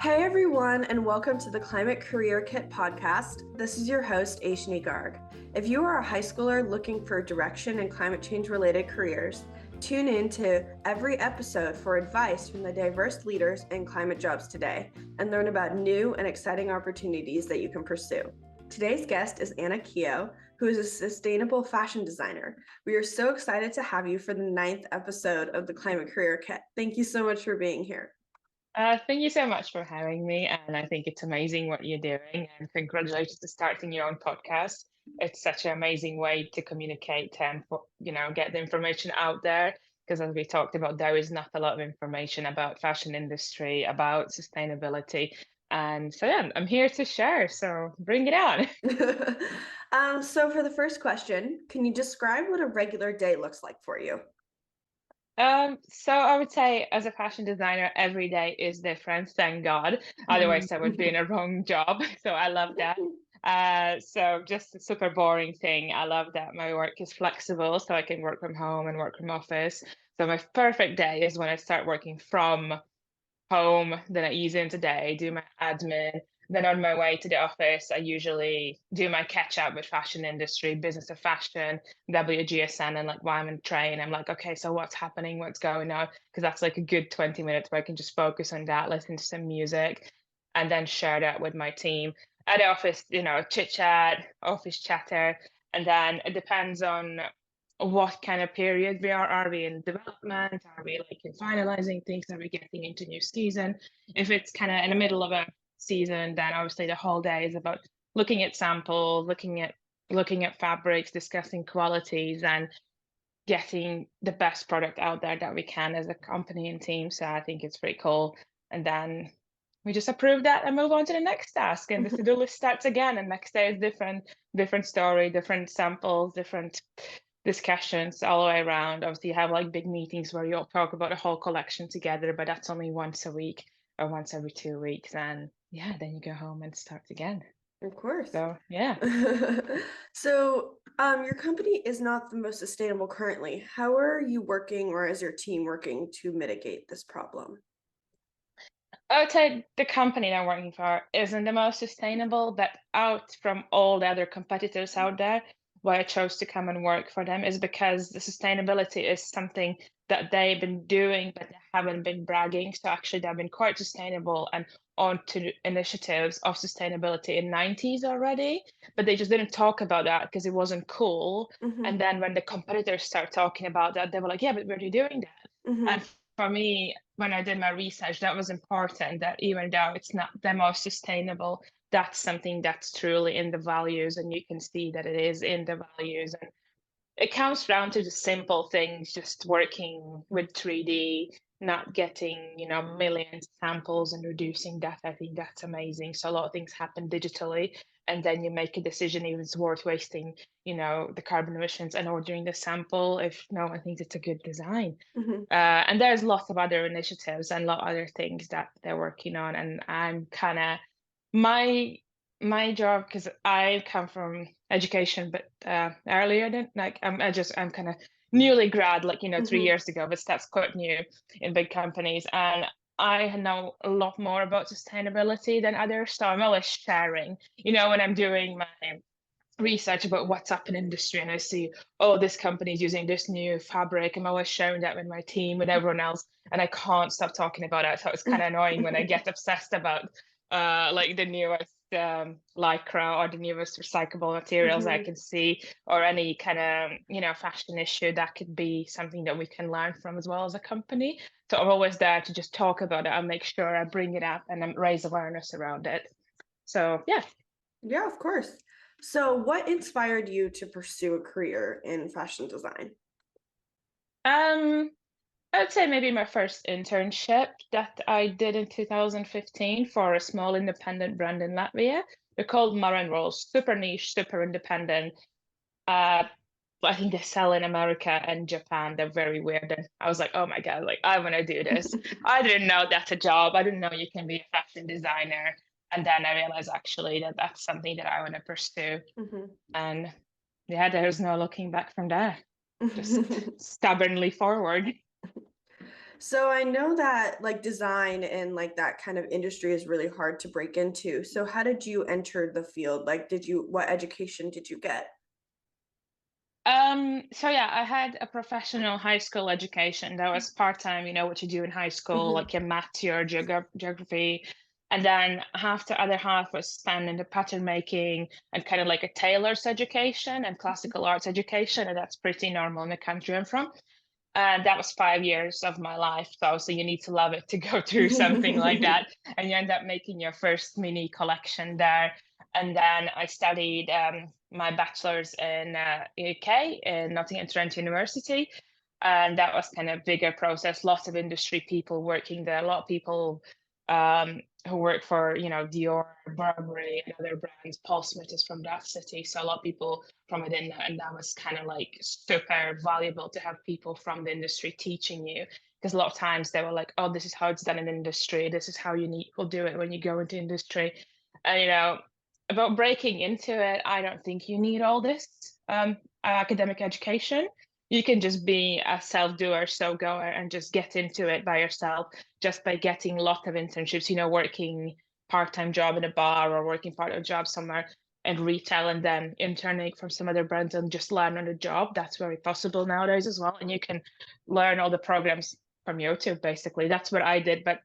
Hey everyone, and welcome to the Climate Career Kit podcast. This is your host, Aishni Garg. If you are a high schooler looking for direction in climate change related careers, tune in to every episode for advice from the diverse leaders in climate jobs today and learn about new and exciting opportunities that you can pursue. Today's guest is Anna Keogh, who is a sustainable fashion designer. We are so excited to have you for the 9th episode of the Climate Career Kit. Thank you so much for being here. Thank you so much for having me. And I think it's amazing what you're doing. And congratulations to starting your own podcast. It's such an amazing way to communicate and get the information out there. Because as we talked about, there is not a lot of information about fashion industry, about sustainability. And so yeah, I'm here to share. So bring it on. So for the first question, can you describe what a regular day looks like for you? So I would say as a fashion designer, every day is different, thank God. Otherwise, I would be in a wrong job. So I love that. So just a super boring thing. I love that my work is flexible, so I can work from home and work from office. So my perfect day is when I start working from home, then I ease into day, do my admin. Then on my way to the office, I usually do my catch up with fashion industry, business of fashion, WGSN, and like while I'm in train, I'm like, okay, so what's happening? What's going on? Because that's like a good 20 minutes where I can just focus on that, listen to some music, and then share that with my team. At the office, chit chat, office chatter, and then it depends on what kind of period we are. Are we in development? Are we like in finalizing things? Are we getting into new season? If it's kind of in the middle of a season, then obviously the whole day is about looking at samples, looking at fabrics, discussing qualities, and getting the best product out there that we can as a company and team. So I think it's pretty cool. And then we just approve that and move on to the next task. And the to-do list starts again. And next day is different story, different samples, different discussions all the way around. Obviously, you have like big meetings where you'll talk about a whole collection together, but that's only once a week or once every 2 weeks. And yeah, then you go home and start again. Of course. So yeah. So, your company is not the most sustainable currently. How are you working, or is your team working to mitigate this problem? I would say the company that I'm working for isn't the most sustainable, but out from all the other competitors out there, why I chose to come and work for them is because the sustainability is something that they've been doing, but they haven't been bragging. So actually, they've been quite sustainable and on to initiatives of sustainability in 90s already, but they just didn't talk about that because it wasn't cool. Mm-hmm. And then when the competitors start talking about that, they were like, yeah, but we're already doing that. Mm-hmm. And for me, when I did my research, that was important that even though it's not the most sustainable, that's something that's truly in the values, and you can see that it is in the values. And it comes down to the simple things, just working with 3D, not getting, millions of samples and reducing that. I think that's amazing. So a lot of things happen digitally, and then you make a decision if it's worth wasting, the carbon emissions and ordering the sample if no one thinks it's a good design. Mm-hmm. And there's lots of other initiatives and a lot of other things that they're working on. And I'm kind of my my job, because I come from education, but earlier than like I'm kind of newly grad, like 3 years ago, but that's quite new in big companies, and I know a lot more about sustainability than others. So I'm always sharing, when I'm doing my research about what's up in industry and I see, oh, this company is using this new fabric. I'm always sharing that with my team, with everyone else, and I can't stop talking about it. So it's kind of annoying when I get obsessed about like the newest lycra or the newest recyclable materials I Mm-hmm. can see, or any kind of fashion issue that could be something that we can learn from as well as a company. So I'm always there to just talk about it and make sure I bring it up and raise awareness around it. So yeah. Yeah, of course. So, what inspired you to pursue a career in fashion design? Um, I would say maybe my first internship that I did in 2015 for a small independent brand in Latvia. They're called Mara Rolls, super niche, super independent. Uh, I think they sell in America and Japan. They're very weird. And I was like, oh my God, like I want to do this. I didn't know that's a job. I didn't know you can be a fashion designer. And then I realized actually that that's something that I want to pursue. And yeah, there's no looking back from there. Just Mm-hmm. stubbornly forward. So I know that like design and like that kind of industry is really hard to break into. So how did you enter the field? Like, what education did you get? So yeah, I had a professional high school education that was part-time, what you do in high school, Hmm. like your math, your geography. And then half the other half was spent in the pattern making and kind of like a tailor's education and classical arts education. And that's pretty normal in the country I'm from. And that was 5 years of my life. So obviously you need to love it to go through something like that. And you end up making your first mini collection there. And then I studied my bachelor's in UK in Nottingham Trent University. And that was kind of bigger process, lots of industry people working there, a lot of people who work for, Dior, Burberry, and other brands. Paul Smith is from that city. So a lot of people from within that. And that was kind of like super valuable to have people from the industry teaching you. Because a lot of times they were like, oh, this is how it's done in industry. This is how will do it when you go into industry. And, about breaking into it, I don't think you need all this academic education. You can just be a self-doer, so-goer, and just get into it by yourself, just by getting a lot of internships, working part-time job in a bar or working part-time job somewhere and retail and then interning from some other brands and just learn on the job. That's very possible nowadays as well. And you can learn all the programs from YouTube, basically. That's what I did. But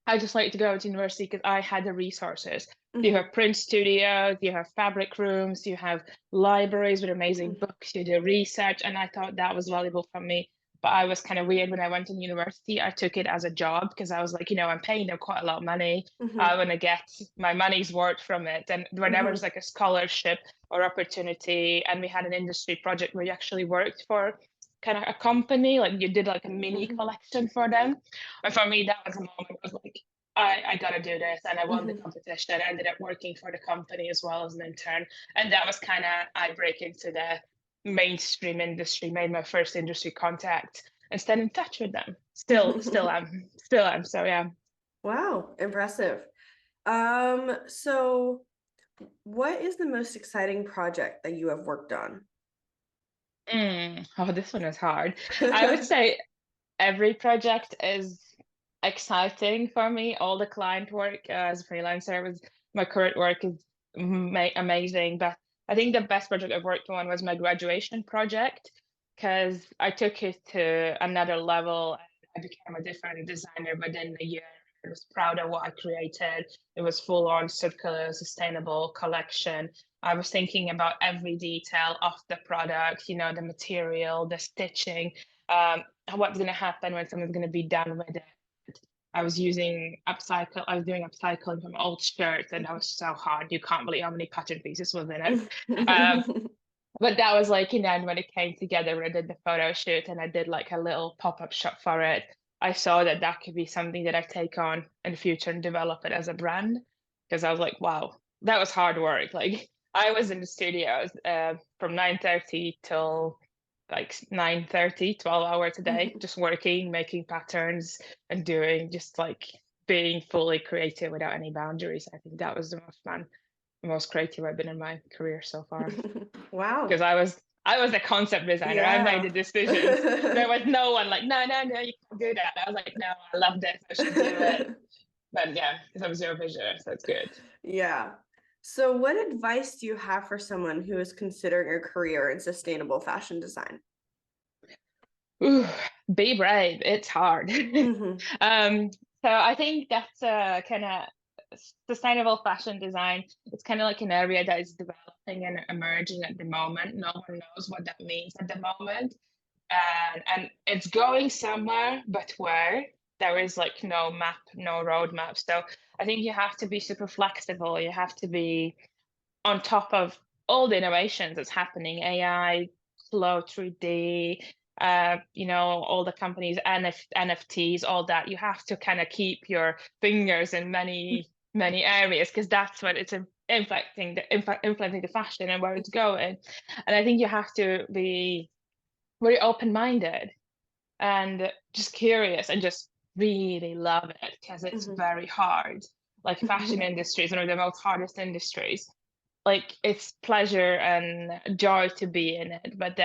I just like to go to university because I had the resources. You Hmm. have print studios, you have fabric rooms, you have libraries with amazing books, you do research, and I thought that was valuable for me. But I was kind of weird when I went to university. I took it as a job because I was like, I'm paying them quite a lot of money. Hmm. I want to get my money's worth from it. And whenever Hmm. there's like a scholarship or opportunity, and we had an industry project where you actually worked for kind of a company, like you did like a mini Hmm. collection for them. And for me, that was a moment of like, I got to do this. And I won the Hmm. competition. I ended up working for the company as well as an intern. And that was kind of, I break into the mainstream industry, made my first industry contact and stayed in touch with them. Still am. So yeah. Wow, impressive. So what is the most exciting project that you have worked on? Oh, this one is hard. I would say every project is exciting for me. All the client work as a freelancer was my current work is amazing. But I think the best project I've worked on was my graduation project because I took it to another level. I became a different designer within a year. I was proud of what I created. It was full on circular, sustainable collection. I was thinking about every detail of the product, the material, the stitching, what's going to happen when something's going to be done with it. I was doing upcycling from old shirts, and that was so hard. You can't believe how many pattern pieces was in it. Um, but that was like, and when it came together, when I did the photo shoot and I did like a little pop-up shop for it, I saw that that could be something that I take on in the future and develop it as a brand. Because I was like, wow, that was hard work. Like I was in the studios from 9:30 till like 9:30, 12 hours a day, just working, making patterns and doing just like being fully creative without any boundaries. I think that was the most fun, the most creative I've been in my career so far Wow. because I was a concept designer. I made Yeah. the decisions. There was no one like, no, no, no, you can't do that. I was like, no, I love this. I should do it. But yeah, because I was your vision, so it's good. Yeah. So what advice do you have for someone who is considering a career in sustainable fashion design? Ooh, be brave. It's hard. Hmm. um, so I think that's kind of sustainable fashion design. It's kind of like an area that is developing and emerging at the moment. No one knows what that means at the moment. And it's going somewhere, but where? There is like no map, no roadmap. So I think you have to be super flexible. You have to be on top of all the innovations that's happening, AI, Flow 3D, all the companies, NFTs, all that. You have to kind of keep your fingers in many, many areas because that's what it's influencing the fashion and where it's going. And I think you have to be very open-minded and just curious and just really love it because it's Hmm. very hard. Like fashion industry is one of the most hardest industries. Like it's pleasure and joy to be in it, but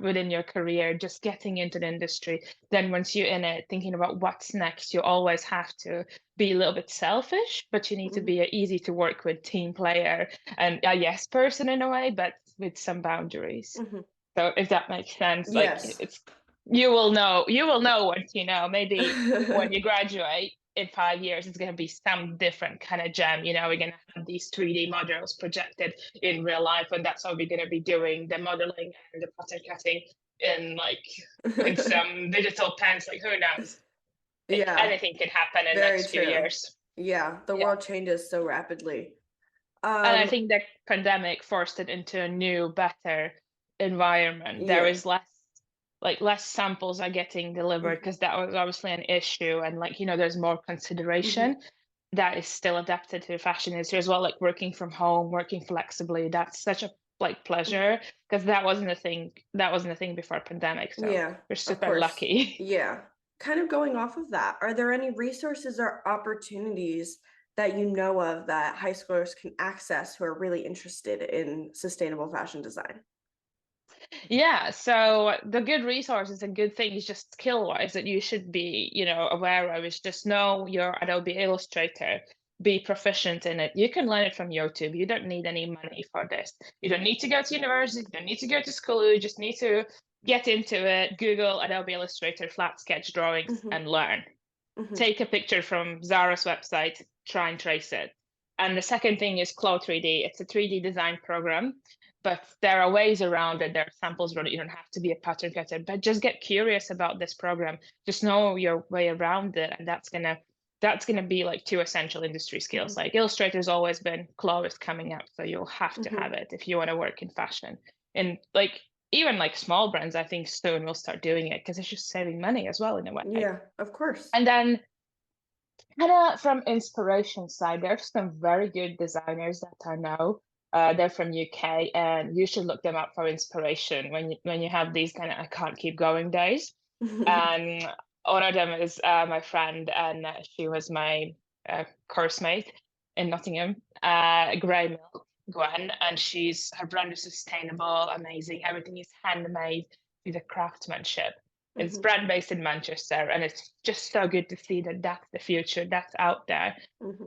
within your career, just getting into the industry. Then once you're in it, thinking about what's next, you always have to be a little bit selfish, but you need to be an easy to work with team player and a yes person in a way, but with some boundaries. So if that makes sense, like Yes. you will know once maybe when you graduate in 5 years, it's going to be some different kind of gem. We're going to have these 3D models projected in real life, and that's how we're going to be doing the modeling and the pattern cutting in some digital pens. Like, who knows? Yeah. Anything can happen in the Very next few true. years. Yeah, the world changes so rapidly. And I think the pandemic forced it into a new, better environment. There is less samples are getting delivered because that was obviously an issue, and there's more consideration that is still adapted to the fashion industry as well, like working from home, working flexibly. That's such a pleasure, because that wasn't a thing before pandemic, so Yeah, we're of super course. lucky. Yeah. Kind of going off of that, are there any resources or opportunities that you know of that high schoolers can access who are really interested in sustainable fashion design? Yeah, so the good resources and good things, just skill wise, that you should be, aware of is just know your Adobe Illustrator, be proficient in it. You can learn it from YouTube. You don't need any money for this. You don't need to go to university, you don't need to go to school. You just need to get into it, Google Adobe Illustrator flat sketch drawings and learn. Take a picture from Zara's website, try and trace it. And the second thing is Claw 3D. It's a 3D design program, but there are ways around it. There are samples where you don't have to be a pattern cutter, but just get curious about this program. Just know your way around it, and that's gonna be like two essential industry skills. Like Illustrator's always been, Claw is coming up, so you'll have to have it if you want to work in fashion. And even small brands, I think soon will start doing it because it's just saving money as well in a way. Yeah, of course. And then kind of from inspiration side, there's some very good designers that I know. They're from UK, and you should look them up for inspiration when you have these kind of I can't keep going days. And one of them is my friend, and she was my course mate in Nottingham, Grey Milk, Gwen, and her brand is sustainable, amazing. Everything is handmade with the craftsmanship. It's brand based in Manchester, and it's just so good to see that that's the future that's out there.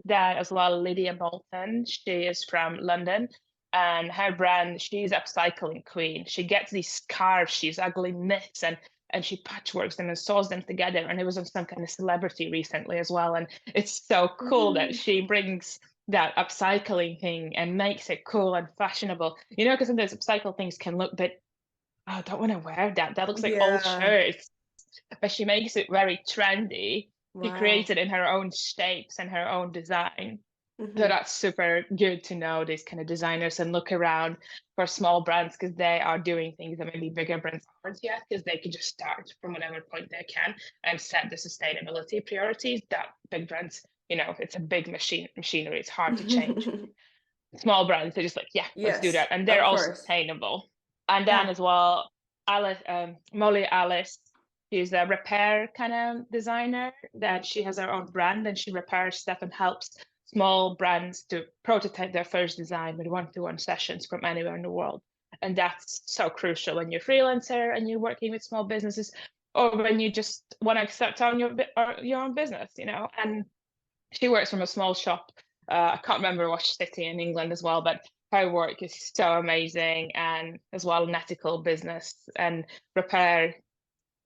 Then as well, Lydia Bolton, she is from London, and her brand, she's upcycling queen. She gets these scarves, she's ugly knits, and she patchworks them and sews them together. And it was on some kind of celebrity recently as well. And it's so cool that she brings that upcycling thing and makes it cool and fashionable. Because sometimes upcycle things can look a bit, oh, I don't want to wear that. That looks like old shirts. But she makes it very trendy. She creates it in her own shapes and her own design. So that's super good to know these kind of designers and look around for small brands, because they are doing things that maybe bigger brands aren't yet, because they can just start from whatever point they can and set the sustainability priorities that big brands, it's a big machinery. It's hard to change. Small brands, they're just like, yeah, let's do that. And they're all sustainable. And then as well, Molly Alice, she's a repair kind of designer, that she has her own brand, and she repairs stuff and helps small brands to prototype their first design with one-to-one sessions from anywhere in the world. And that's so crucial when you're a freelancer and you're working with small businesses, or when you just want to start on your own business, And she works from a small shop. I can't remember what city in England as well, but her work is so amazing, and as well an ethical business, and repair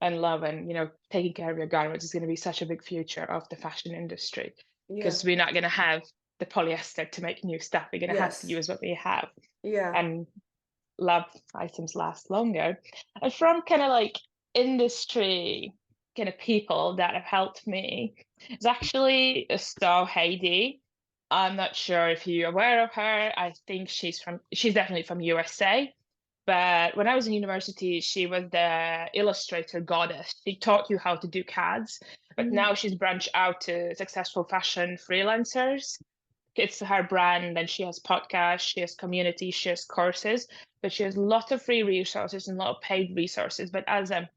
and love, and taking care of your garments is going to be such a big future of the fashion industry, because we're not going to have the polyester to make new stuff. We're going to have to use what we have. And love items last longer. And from kind of industry kind of people that have helped me, it's actually So Heidi. I'm not sure if you're aware of her. I think she's definitely from USA. But when I was in university, she was the illustrator goddess. She taught you how to do CADs, but now she's branched out to successful fashion freelancers. It's her brand, and she has podcasts, she has community, she has courses, but she has a lot of free resources and a lot of paid resources. But as a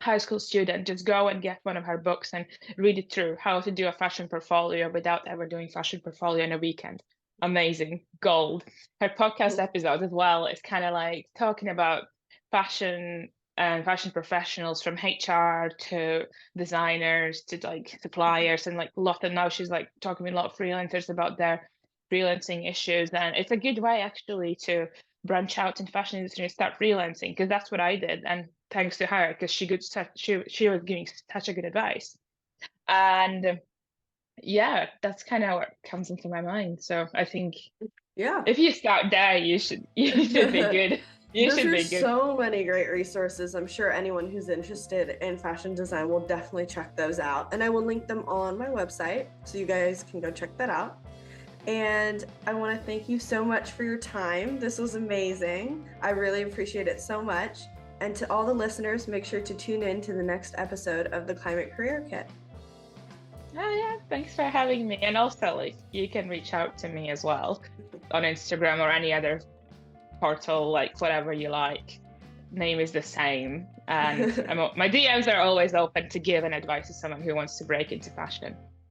high school student, just go and get one of her books and read it through, how to do a fashion portfolio without ever doing fashion portfolio in a weekend. Amazing, gold. Her podcast episode as well is kind of talking about fashion and fashion professionals, from HR to designers to like suppliers, and like a lot of, now she's like talking with a lot of freelancers about their freelancing issues. And it's a good way actually to branch out in fashion industry and start freelancing, because that's what I did. And thanks to her, because she was giving such a good advice. And yeah, that's kind of what comes into my mind. So I think Yeah. if you start there, you should be good. Those are so many great resources. I'm sure anyone who's interested in fashion design will definitely check those out. And I will link them on my website so you guys can go check that out. And I want to thank you so much for your time. This was amazing. I really appreciate it so much. And to all the listeners, make sure to tune in to the next episode of the Climate Career Kit. Oh yeah, thanks for having me. And also, like, you can reach out to me as well on Instagram or any other portal, like whatever you like. Name is the same. And my DMs are always open to give an advice to someone who wants to break into fashion.